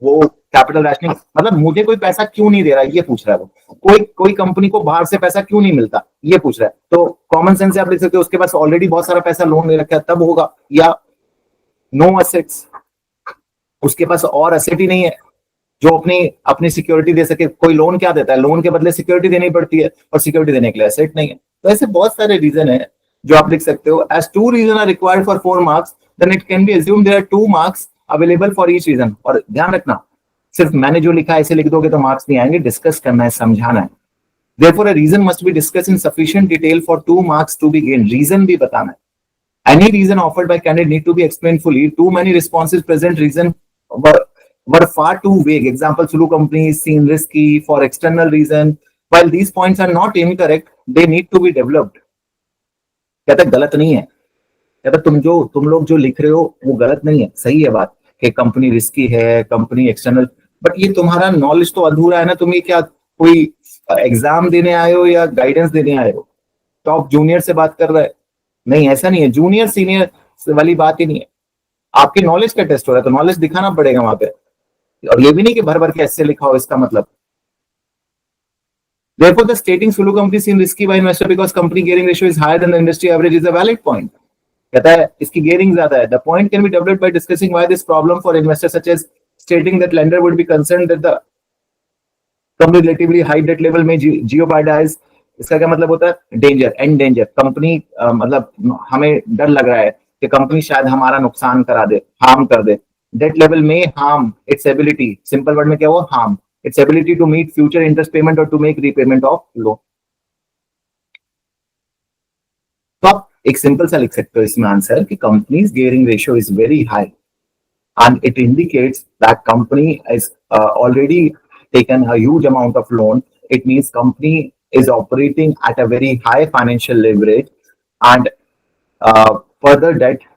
Speaker 1: वो कैपिटल रैशनिंग, मतलब मुझे कोई पैसा क्यों नहीं दे रहा है ये पूछ रहा है वो, कोई कोई कंपनी को बाहर से पैसा क्यों नहीं मिलता ये पूछ रहा है। तो कॉमन सेंस से आप देख सकते हो उसके पास ऑलरेडी बहुत सारा पैसा लोन ले रखा है तब होगा, या नो असेट्स, उसके पास और असेट ही नहीं है जो अपनी अपनी सिक्योरिटी दे सके। कोई लोन क्या देता है, लोन के बदले सिक्योरिटी देनी पड़ती है और सिक्योरिटी देने के लिए एसेट नहीं है। तो ऐसे बहुत सारे रीजन है जो आप लिख सकते हो। As two reason are required for 4 marks then it can be assume there are 2 marks available for each reason. और ध्यान रखना, सिर्फ मैंने जो लिखा है ऐसे लिख दोगे तो मार्क्स नहीं आएंगे, डिस्कस करना है, समझाना है। Therefore, a reason must be discussed in sufficient detail for 2 marks to be gained. Reason भी बताना है। Any reason offered by candidate need to be explained fully. Too many responses present reason were far too vague. Example, Sulu company is seen risky for external reason. While these points are not incorrect, they need to be developed. कहता गलत नहीं है, कहता तुम लोग जो लिख रहे हो वो गलत नहीं है, सही है बात कि कंपनी रिस्की है, कंपनी एक्सटर्नल, बट ये तुम्हारा नॉलेज तो अधूरा है ना। तुम ये क्या कोई एग्जाम देने आए हो या गाइडेंस देने आए हो? टॉप जूनियर से बात कर रहा है? नहीं, ऐसा नहीं है, जूनियर सीनियर वाली बात ही नहीं है। आपकी नॉलेज का टेस्ट हो रहा है तो नॉलेज दिखाना पड़ेगा वहां पे। और ये भी नहीं कि भर भर के ऐसे लिखा हो इसका मतलब। Therefore, the stating Sulu company seem risky by investor because company gearing ratio is higher than the industry average is a valid point. कहता है इसकी gearing ज्यादा है. The point can be developed by discussing why this problem for investors, such as stating that lender would be concerned that the company relatively high debt level may jeopardize. इसका क्या मतलब होता है? डेंजर, एंड डेंजर, कंपनी मतलब हमें डर लग रहा है कि कंपनी शायद हमारा नुकसान करा दे, हार्म कर दे। डेट लेवल में harm its ability, simple word में क्या हुआ, harm its ability to meet future interest payment or to make repayment of loan. तो आप एक सिंपल सा लिख सकते हो इसमें आंसर कि companies gearing ratio is very high and it indicates that company is already taken a huge amount of loan. It means company is operating at a very high financial leverage and further debt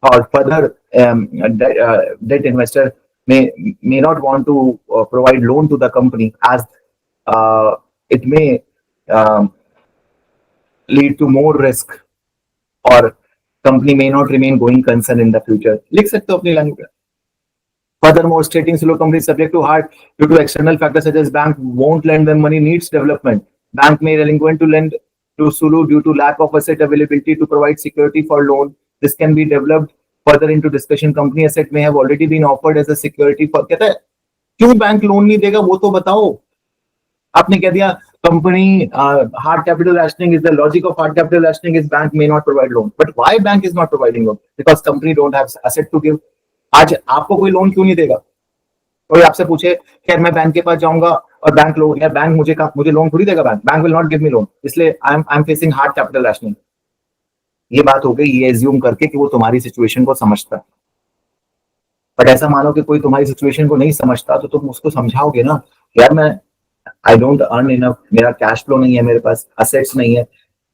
Speaker 1: or further debt investor may not want to provide loan to the company as it may lead to more risk or company may not remain going concern in the future. लिख सकते हो अपनी language में। Furthermore, stating Sulu company is subject to hard due to external factors such as bank won't lend them money needs development. Bank may relinquish to lend to Sulu due to lack of asset availability to provide security for loan. This can be developed further into discussion. Company asset may have already been offered as a security for. कहता है क्यों bank loan नहीं देगा वो तो बताओ। आपने कह दिया company hard capital rationing is the logic of hard capital rationing is bank may not provide loan, but why bank is not providing loan? Because company don't have asset to give. आज आपको कोई loan क्यों नहीं देगा? कोई आपसे पूछे खैर मैं बैंक के पास जाऊंगा और बैंक लोन, या बैंक मुझे लोन थोड़ी देगा, bank will not give me loan, इसलिए I am facing hard capital rationing. ये बात हो गई ये एज्यूम करके कि वो तुम्हारी सिचुएशन को समझता है। बट ऐसा मानो कि कोई तुम्हारी सिचुएशन को नहीं समझता तो तुम उसको समझाओगे ना, यार मैं आई डोंट अर्न इनफ, मेरा कैश फ्लो नहीं है, मेरे पास असेट्स नहीं है,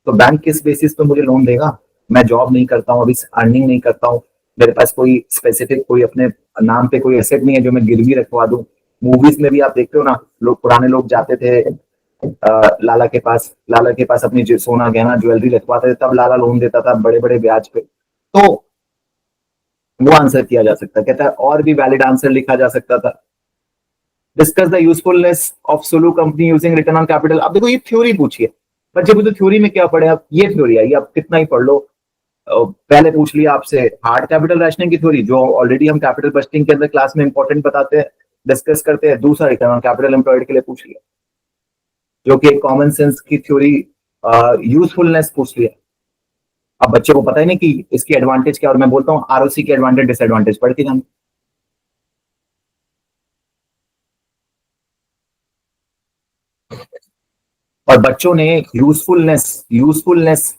Speaker 1: तो बैंक किस बेसिस पे मुझे लोन देगा? मैं जॉब नहीं करता हूँ, अभी अर्निंग नहीं करता हूँ, मेरे पास कोई स्पेसिफिक कोई अपने नाम पे कोई एसेट नहीं है जो मैं गिरवी रखवा दूं। मूवीज में भी आप देखते हो ना, लोग पुराने लोग जाते थे लाला के पास अपनी सोना गहना ज्वेलरी रखवाते थे, तब लाला लोन देता था बड़े बड़े ब्याज पे। तो वो आंसर किया जा सकता है। कहता है और भी वैलिड आंसर लिखा जा सकता था। डिस्कस द यूजफुलनेस ऑफ सोलू company using return on capital. अब देखो ये थ्योरी पूछी है, बच्चे मुझे थ्योरी में क्या पढ़े, अब ये थ्योरी आई, आप कितना ही पढ़ लो। पहले पूछ लिया आपसे हार्ड कैपिटल रैशनिंग की थ्योरी जो ऑलरेडी हम कैपिटल बजटिंग के अंदर क्लास में इंपॉर्टेंट बताते हैं, डिस्कस करते हैं। दूसरा रिटर्न ऑन कैपिटल एम्प्लॉयड के लिए पूछ लिया जो कि कॉमन सेंस की थ्योरी यूजफुलनेस पूछ लिया। अब बच्चे को पता ही नहीं कि इसकी एडवांटेज क्या, और मैं बोलता हूँ आरओसी की एडवांटेज डिसएडवांटेज पढ़ती जाना। और बच्चों ने यूजफुलनेस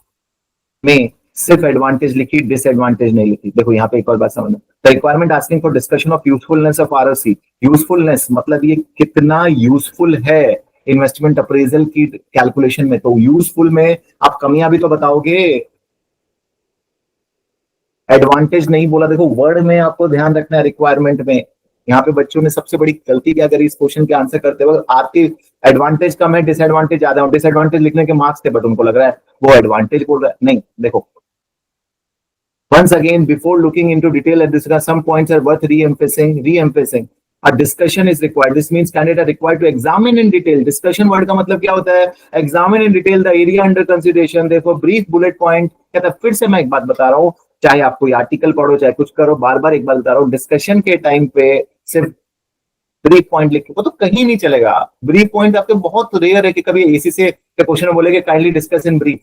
Speaker 1: में सिर्फ एडवांटेज लिखी, डिसएडवांटेज नहीं लिखी। देखो यहाँ पे एक और बात समझना, the requirement asking for discussion of usefulness of ROC. Usefulness मतलब ये कितना यूजफुल है इन्वेस्टमेंट अप्रेजल की कैलकुलेशन में। तो यूजफुल में आप कमियां भी तो बताओगे, एडवांटेज नहीं बोला। देखो वर्ड में आपको ध्यान रखना है, रिक्वायरमेंट में यहाँ पे बच्चों ने सबसे बड़ी गलती क्या करी इस क्वेश्चन के आंसर करते वक्त, आपकी एडवांटेज कम है, डिसएडवांटेज ज्यादा है, डिसएडवांटेज लिखने के मार्क्स थे बट उनको लग रहा है वो एडवांटेज बोल रहा है। नहीं, देखो, once again before looking into detail at this, some points are worth re-emphasizing. A discussion is required. This means candidates are required to examine in detail. Discussion word का मतलब क्या होता है? Examine in detail the area under consideration. Therefore brief bullet point. कहता है, फिर से मैं एक बात बता रहा हूँ, चाहे आप कोई आर्टिकल पढ़ो चाहे कुछ करो, बार बार एक बात बता रहा हूँ, डिस्कशन के टाइम पे सिर्फ ब्रीफ पॉइंट लिख के वो तो कहीं नहीं चलेगा। ब्रीफ पॉइंट आपके बहुत रेयर है कि कभी एसी से क्वेश्चन में बोलेगे kindly discuss in brief.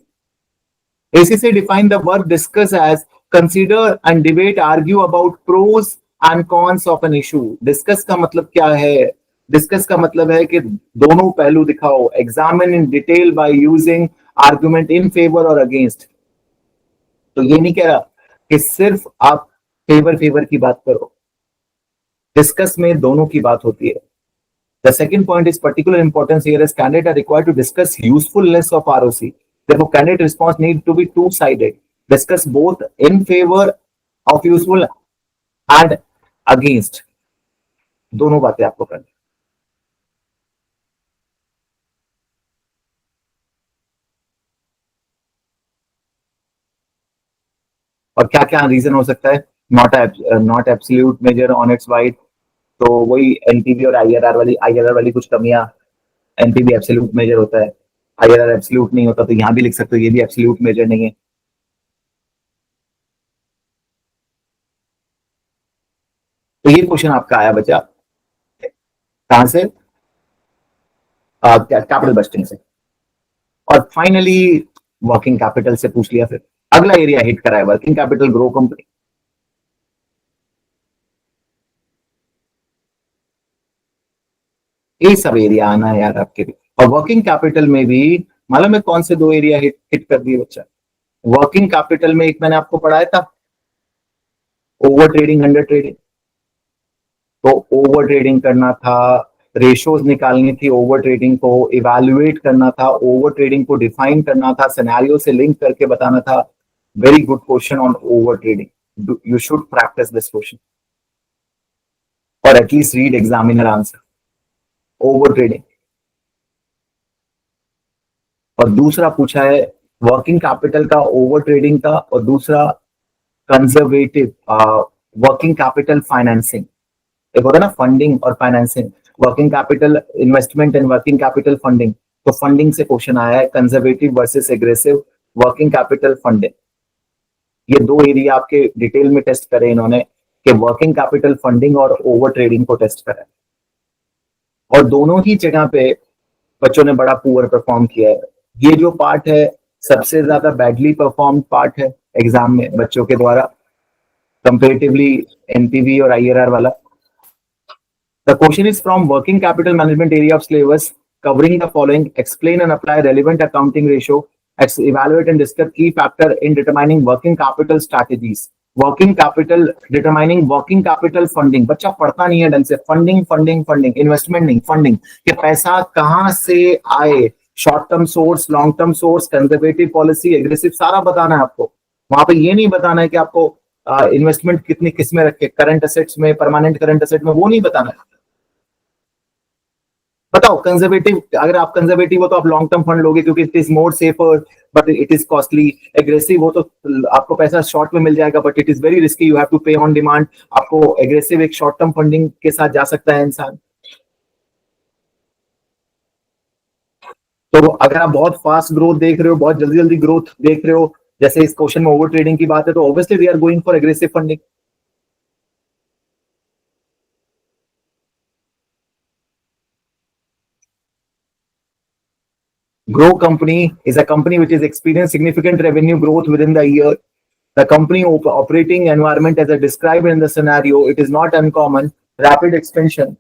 Speaker 1: ACC define the verb discuss as consider and debate, argue about pros and cons of an issue. Discuss का मतलब क्या है? Discuss का मतलब है कि दोनों पहलू दिखाओ, examine in detail by using argument in favor or against. तो ये नहीं कह रहा कि सिर्फ आप फेवर की बात करो, डिस्कस में दोनों की बात होती है। The second point is particular importance here as candidates are required to discuss usefulness of ROC. Therefore, candidate response need to be two-sided. Discuss both in favor of useful and against. दोनों बातें आपको करनी। और क्या क्या reason हो सकता है? Not absolute major on it's wide, तो वही एनपीवी और आईआरआर वाली कुछ कमियां। एनपीवी एब्सोल्यूट मेजर होता है, आईआरआर एब्सोल्यूट नहीं होता, तो यहां भी लिख सकते हो ये भी एब्सोल्यूट मेजर नहीं है। तो ये क्वेश्चन आपका आया बच्चा कहां से? कैपिटल बस्टिंग से। और फाइनली वर्किंग कैपिटल से पूछ लिया। फिर अगला एरिया हिट करा है वर्किंग कैपिटल, ग्रो कंपनी। ये सब एरिया आना है यार आपके भी। और वर्किंग कैपिटल में भी मालूम है कौन से दो एरिया हिट कर दिए बच्चा? वर्किंग कैपिटल में एक मैंने आपको पढ़ाया था, ओवर ट्रेडिंग अंडर ट्रेडिंग। तो ओवर ट्रेडिंग करना था, रेशोज निकालनी थी, ओवर ट्रेडिंग को इवैल्यूएट करना था, ओवर ट्रेडिंग को डिफाइन करना था, सिनेरियो से लिंक करके बताना था। Very good question on over trading, you should practice this question और at least read examiner answer. Over trading. और दूसरा पूछा है वर्किंग कैपिटल का, ओवर ट्रेडिंग का, और दूसरा कंजर्वेटिव वर्किंग कैपिटल फाइनेंसिंग। एक होता है ना फंडिंग और financing, working capital investment and working capital funding. तो फंडिंग से क्वेश्चन आया है, conservative versus aggressive working capital funding. ये दो एरिया आपके डिटेल में टेस्ट करे इन्होंने कि वर्किंग कैपिटल फंडिंग और ओवर ट्रेडिंग को टेस्ट करा है। और दोनों ही जगह पे बच्चों ने बड़ा पुअर परफॉर्म किया है। ये जो पार्ट है सबसे ज्यादा बैडली परफॉर्म पार्ट है एग्जाम में बच्चों के द्वारा, कंपेरेटिवली एनपीवी और आईआरआर वाला। The question is from working capital management area of syllabus, covering the following: explain and apply relevant accounting ratio, evaluate and discuss key factor in determining working capital strategies, working capital determining working capital funding। बच्चा पढ़ता नहीं है ढंग से, funding investment नहीं, funding कि पैसा कहां से आए, short term source, long term source, conservative policy, aggressive, सारा बताना है आपको। वहां पे ये नहीं बताना है कि आपको इन्वेस्टमेंट कितनी किस में रखे, करंट असेट्स में, परमानेंट करंट असेट में, वो नहीं बताना है। बताओ कंजर्वेटिव, अगर आप कंजर्वेटिव हो तो आप लॉन्ग टर्म फंड लोगे क्योंकि it is more safer but it is costly. Aggressive हो तो आपको पैसा शॉर्ट में मिल जाएगा but it is very risky, you have to pay on demand. आपको एग्रेसिव एक शॉर्ट टर्म फंडिंग के साथ जा सकता है इंसान। तो अगर आप बहुत फास्ट ग्रोथ देख रहे हो, बहुत जल्दी जल्दी ग्रोथ देख रहे हो, जैसे इस क्वेश्चन में ओवर ट्रेडिंग की बात है, तो obviously we are going for aggressive funding. Grow company is a company which is experienced significant revenue growth within the year. The company operating environment as I described in the scenario, it is not uncommon, rapid expansion.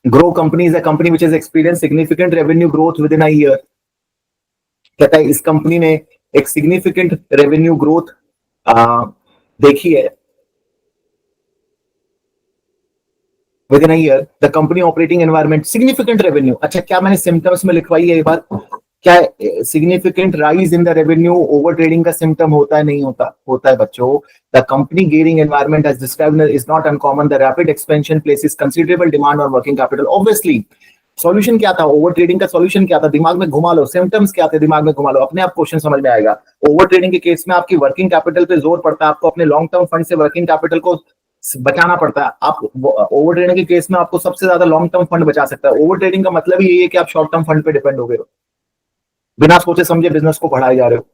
Speaker 1: Grow company is a company which has experienced significant revenue growth within a year. कहता है इस company ने एक significant revenue growth देखी है with in a year the company operating environment significant revenue. अच्छा, क्या मैंने सिम्टम्स में लिखवाई है ये बात? क्या significant rise in the revenue over trading का सिम्टम होता है? नहीं होता, होता है बच्चों। The company gearing environment as described is not uncommon. The rapid expansion places considerable demand on working capital. Obviously solution क्या था? ओवर ट्रेडिंग का सॉल्यूशन क्या था? दिमाग में घुमा लो, सिम्टम्स क्या थे दिमाग में घुमा लो, अपने आप क्वेश्चन समझ में आएगा। ओवर ट्रेडिंग के केस में आपकी वर्किंग कैपिटल पे जोर पड़ता है, आपको अपने लॉन्ग टर्म फंड से वर्किंग कैपिटल को बचाना पड़ता है। आप ओवर ट्रेडिंग के केस में आपको सबसे ज्यादा लॉन्ग टर्म फंड बचा सकता है। ओवर ट्रेडिंग का मतलब ही यही है कि आप शॉर्ट टर्म फंड पे डिपेंड हो गए हो, बिना सोचे समझे बिजनेस को बढ़ाए जा रहे हो।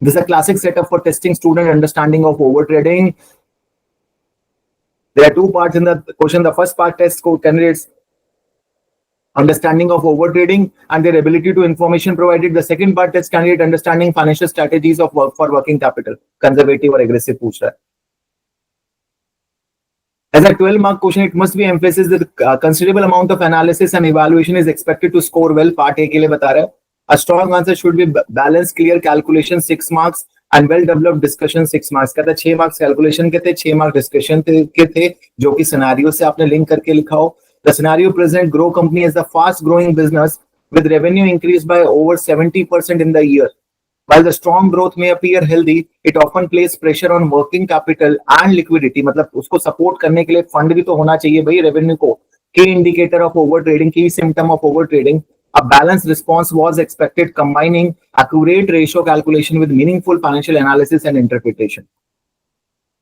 Speaker 1: This is a classic setup for testing student understanding of over trading. There are two parts in the question. The first part tests candidates understanding of over trading and their ability to information provided. The second part tests candidate understanding financial strategies of work for working capital, conservative or aggressive पूछ रहा है। As a 12-mark question, it must be emphasized that considerable amount of analysis and evaluation is expected to score well. Part A के लिए बता रहा है। A strong answer should be balanced, clear calculation 6 marks and well developed discussion 6 marks। कहता है 6 marks calculation के थे, 6 mark discussion के थे, जो कि सिनेरियो से आपने लिंक करके लिखा हो। The scenario present grow company as a fast growing business with revenue increased by over 70% in the year. While the strong growth may appear healthy, it often places pressure on working capital and liquidity। मतलब उसको support करने के लिए fund भी तो होना चाहिए भाई रेवेन्यू को। Key indicator of over trading, key symptom of over trading, a balanced response was expected, combining accurate ratio calculation with meaningful financial analysis and interpretation।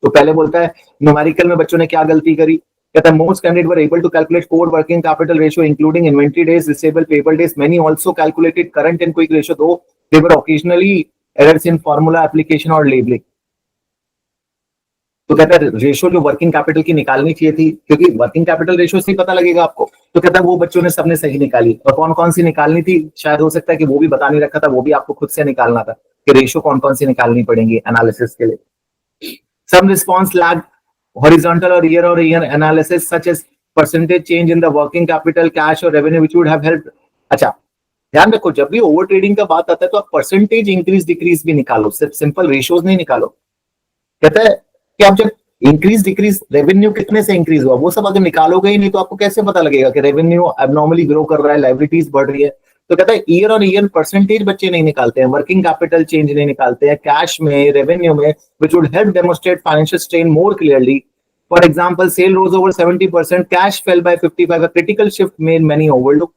Speaker 1: तो पहले बोलता है न्यूमेरिकल में बच्चों ने क्या गलती करी? कहता है most candidate were able to calculate core working capital ratio including inventory days, receivable, payable days. Many also calculated current and quick ratio, though they were occasionally errors in formula application और labelling. तो कहता है ratio जो working capital की निकालनी चाहिए थी, क्योंकि वर्किंग कैपिटल रेशियो से ही पता लगेगा आपको, तो कहता है वो बच्चों ने सबने सही निकाली। और कौन कौन सी निकालनी थी शायद हो सकता है कि वो भी बता नहीं रखा था, वो भी आपको खुद से निकालना था कि रेशियो कौन कौन सी निकालनी पड़ेंगी एनालिसिस के लिए। Some response lag horizontal or year analysis such as percentage change in the working capital, cash or revenue which would have helped। अच्छा ध्यान रखो, जब भी ओवर ट्रेडिंग का बात आता है तो आप परसेंटेज इंक्रीज डिक्रीज भी निकालो, सिर्फ सिंपल रेशियोज नहीं निकालो। कहता है कि आप जब इंक्रीज डिक्रीज रेवेन्यू कितने से इंक्रीज हुआ वो सब अगर निकालोगे ही नहीं तो आपको कैसे पता लगेगा कि रेवेन्यू एबनॉर्मली ग्रो कर रहा है, लायबिलिटीज बढ़ रही है। तो कहता है ईयर ऑन ईयर परसेंटेज बच्चे नहीं निकालते हैं, वर्किंग कैपिटल चेंज नहीं निकालते हैं, कैश में, रेवेन्यू में, which would help demonstrate financial strain more clearly। For example, sale rose over 70%, cash fell by 55%, a critical shift made many overlook।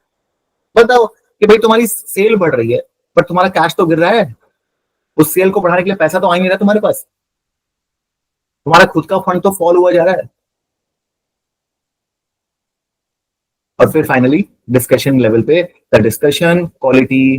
Speaker 1: बताओ कि भाई तुम्हारी सेल बढ़ रही है पर तुम्हारा कैश तो गिर रहा है, उस सेल को बढ़ाने के लिए पैसा तो आ ही नहीं रहा तुम्हारे पास, तुम्हारा खुद का फंड तो फॉल हुआ जा रहा है। और फिर फाइनली डिस्कशन लेवल पे the discussion quality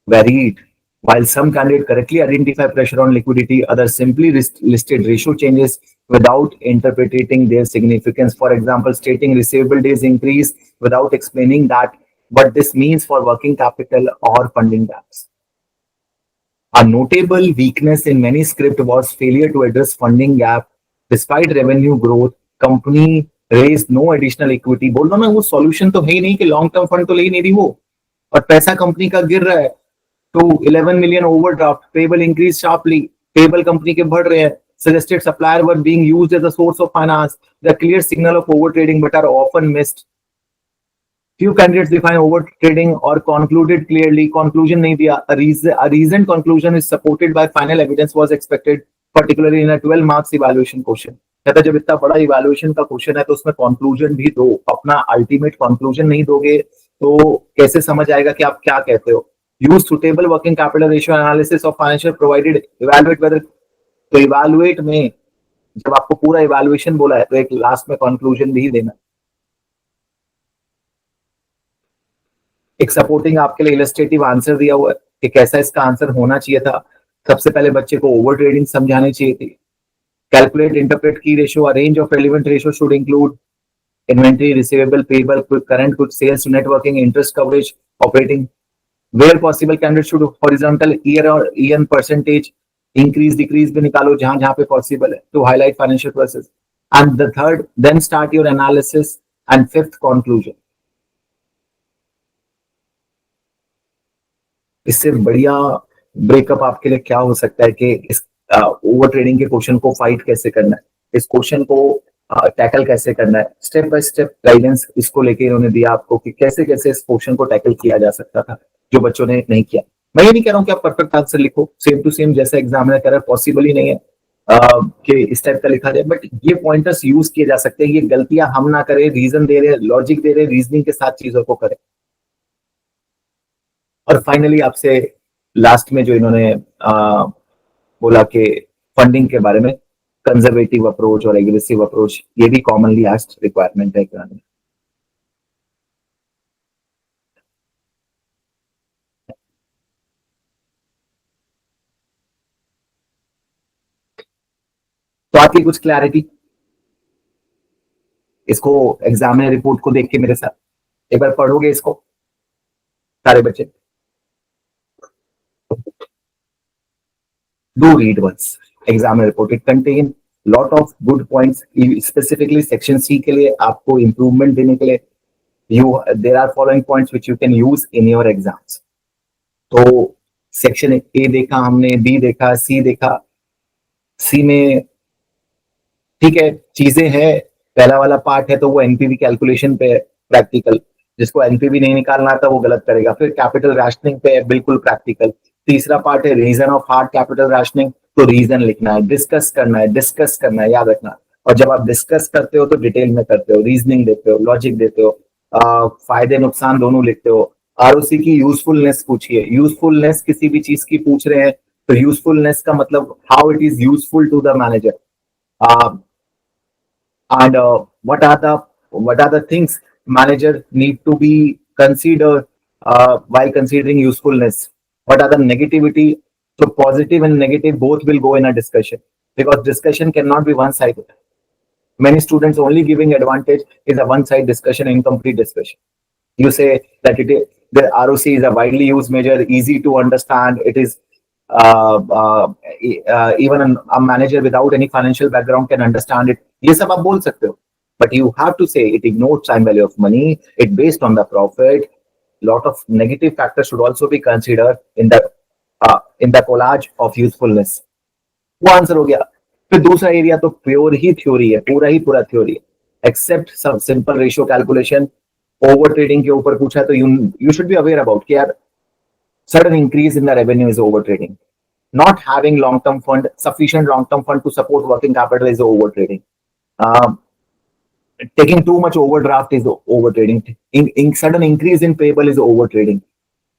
Speaker 1: varied. While some candidates correctly identify pressure on liquidity, others simply listed ratio changes without interpreting their significance. For example, stating receivable days increase without explaining that what this means for working capital or funding gaps। A notable weakness in many script was failure to address funding gap despite revenue growth। Company raised no additional equity। बोल रहा मैं वो solution तो है ही नहीं कि long term fund तो ले ही नहीं रही वो, और पैसा कंपनी का गिर रहा है to 11 million overdraft, payable increased sharply, payable company के बढ़ रहे हैं, suggested supplier were being used as a source of finance, the clear signal of over trading but are often missed। Few candidates define over trading or concluded clearly, conclusion नहीं दिया, a reasoned conclusion is supported by final evidence was expected, particularly in a 12 marks evaluation question। कहता जब इतना बड़ा evaluation का question है तो उसमें कंक्लूजन भी दो, अपना अल्टीमेट कंक्लूजन नहीं दोगे तो कैसे समझ आएगा कि आप क्या कहते हो। Use suitable working capital ratio analysis of financial provided, evaluate whether। तो evaluate में जब आपको पूरा evaluation बोला है तो एक लास्ट में conclusion भी देना। एक सपोर्टिंग आपके लिए इलस्ट्रेटिव आंसर दिया हुआ है कि कैसा इसका आंसर होना चाहिए था। सबसे पहले बच्चे को ओवर ट्रेडिंग समझानी चाहिए थी। Calculate interpret key ratio, a range of relevant ratio should include inventory, receivable, payable, current, कुछ sales, net working, interest coverage, operating. Where possible, candidate should horizontal year or year percentage increase decrease भी निकालो जहां जहां पे possible है to highlight financial process। And the third, then start your analysis and fifth conclusion। इससे बढ़िया breakup आपके लिए क्या हो सकता है कि इस ओवर ट्रेडिंग के क्वेश्चन को फाइट कैसे करना है। इस क्वेश्चन को टैकल कैसे करना है, स्टेप बाय स्टेप गाइडेंस इसको लेके इन्होंने दिया आपको कि कैसे कैसे इस पोर्शन को टैकल किया जा सकता था जो बच्चों ने नहीं किया। मैं ये नहीं कह रहा हूँ कि आप परफेक्ट आंसर लिखो सेम टू सेम जैसा एग्जामिनर कर रहा है, पॉसिबल ही नहीं है कि इस टाइप का लिखा जाए, बट ये पॉइंटर्स यूज किए जा सकते हैं। ये गलतियां हम ना करें, रीजन दे रहे, लॉजिक दे रहे, रीजनिंग के साथ चीजों को करें। और फाइनली आपसे लास्ट में जो इन्होंने बोला कि फंडिंग के बारे में, कंजर्वेटिव अप्रोच और एग्रेसिव अप्रोच, ये भी कॉमनली आस्क्ड रिक्वायरमेंट है एग्जाम में। तो आपकी कुछ क्लैरिटी इसको एग्जामिनर रिपोर्ट को देख के मेरे साथ एक बार पढ़ोगे इसको सारे बच्चे? Do read once examiner report. It contain lot of good points. Specifically section C के लिए आपको improvement देने के लिए there are following points which you can use in your exams. तो सेक्शन A देखा हमने, B देखा, C देखा। C में ठीक है चीजें हैं, पहला वाला पार्ट है तो वो एनपीवी कैलकुलेशन पे है प्रैक्टिकल, जिसको एनपीवी नहीं निकालना आता वो गलत करेगा। फिर कैपिटल राशनिंग पे है बिल्कुल प्रैक्टिकल। तीसरा पार्ट है reason of hard capital rationing, तो रीजन लिखना है, डिस्कस करना है, याद रखना। और जब आप डिस्कस करते हो तो डिटेल में करते हो, रीजनिंग देते हो, लॉजिक देते हो, फायदे नुकसान दोनों लिखते हो। आरओसी की यूजफुलनेस पूछिए, यूजफुलनेस किसी भी चीज की पूछ रहे हैं तो यूजफुलनेस का मतलब how it is useful to the manager, and what are the things manager need to be considered while considering usefulness. What are the negativity? So positive and negative both will go in a discussion, because discussion cannot be one sided. Many students only giving advantage is a one side discussion, incomplete discussion. You say that the ROC is a widely used measure, easy to understand. It is even a manager without any financial background can understand it. ये सब आप बोल सकते हो, but you have to say it ignores time value of money. It based on the profit. Lot of negative factors should also be considered in the collage of usefulness. वो answer हो गया। फिर दूसरा एरिया तो pure ही theory है, पूरा theory है, accept सब simple ratio calculation. Over trading के ऊपर पूछा तो you should be aware about कि यार sudden increase in the revenue is over trading. Not having long-term fund, sufficient long-term fund to support working capital is over trading. Taking too much overdraft is over trading. In sudden increase in payable is over trading.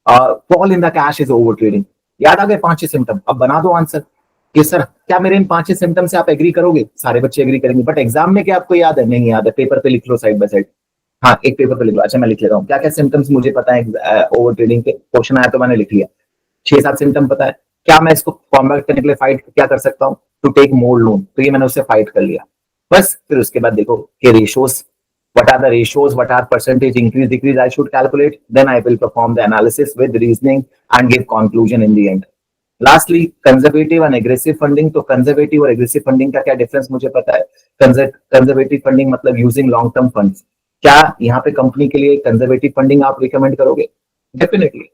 Speaker 1: Fall in the cash is over trading. याद आ गए 5 symptom? अब बना दो answer कि sir क्या मेरे इन 5 symptom से आप एग्री करोगे? सारे बच्चे एग्री करेंगे, बट एग्जाम में क्या आपको याद है? नहीं याद है, पेपर पे लिख लो साइड बाय साइड। हाँ एक पेपर पे लिख लो। अच्छा मैं लिख ले रहा हूँ क्या क्या सिम्टम्स मुझे पता है ओवर ट्रेडिंग के, क्वेश्चन आया तो मैंने लिख लिया। 6-7 सिम्टम पता है, क्या मैं इसको कॉम्बैट करने के लिए फाइट क्या कर सकता हूँ? टू टेक मोर लोन, तो ये मैंने उससे फाइट कर लिया बस। फिर उसके बाद देखो कि ratios, what are the ratios, what are percentage increase decrease I should calculate, then I will perform the analysis with reasoning and give conclusion in the end. Lastly, conservative and aggressive funding. तो conservative और aggressive funding का क्या difference मुझे पता है। Conservative funding मतलब using long term funds. क्या यहाँ पे कंपनी के लिए कंजर्वेटिव फंडिंग आप रिकमेंड करोगे? डेफिनेटली।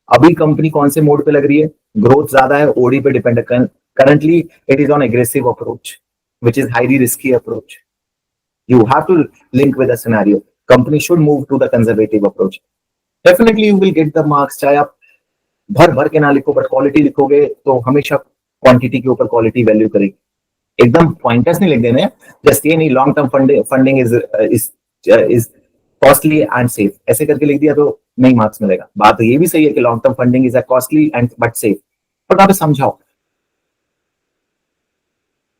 Speaker 1: अभी कंपनी कौन से मोड पे लग रही है? ग्रोथ ज्यादा है, ओडी पे डिपेंड है। Currently it is on aggressive approach which is highly risky approach. You have to link with a scenario. Company should move to the conservative approach. Definitely you will get the marks. चाहे आप भर भर के ना लिखो, but quality लिखोगे तो हमेशा क्वांटिटी के ऊपर क्वालिटी वैल्यू करेगी। एकदम पॉइंटर्स नहीं लिख देने, जस्ट ये नहीं long term funding is costly and safe, ऐसे करके लिख दिया तो नहीं मार्क्स मिलेगा। बात ये भी सही है कि long term funding is a costly and but safe, but आप समझाओ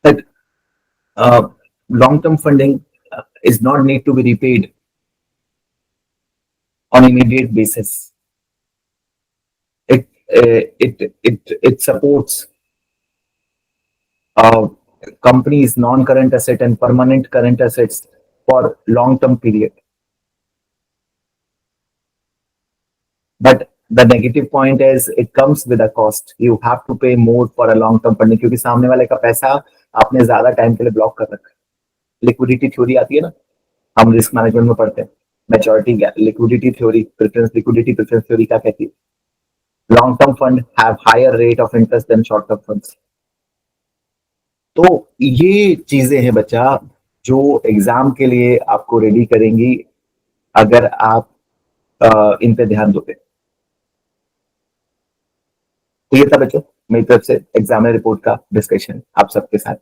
Speaker 1: that long-term funding is not need to be repaid on immediate basis. It supports companies' non-current asset and permanent current assets for long-term period. But the negative point is it comes with a cost. You have to pay more for a long-term funding क्योंकि सामने वाले का पैसा आपने ज्यादा time के लिए block कर रखा है। लिक्विडिटी थ्योरी आती है ना, हम रिस्क मैनेजमेंट में पढ़ते हैं, maturity liquidity theory, liquidity preference theory क्या कहती है? Long term fund have higher rate of interest than short term funds. तो ये चीजें हैं बच्चा जो एग्जाम के लिए आपको रेडी करेंगी अगर आप इन पे ध्यान दोगे। तो ये था बच्चों मेरी तरफ से एग्जामिनर रिपोर्ट का डिस्कशन आप सबके साथ।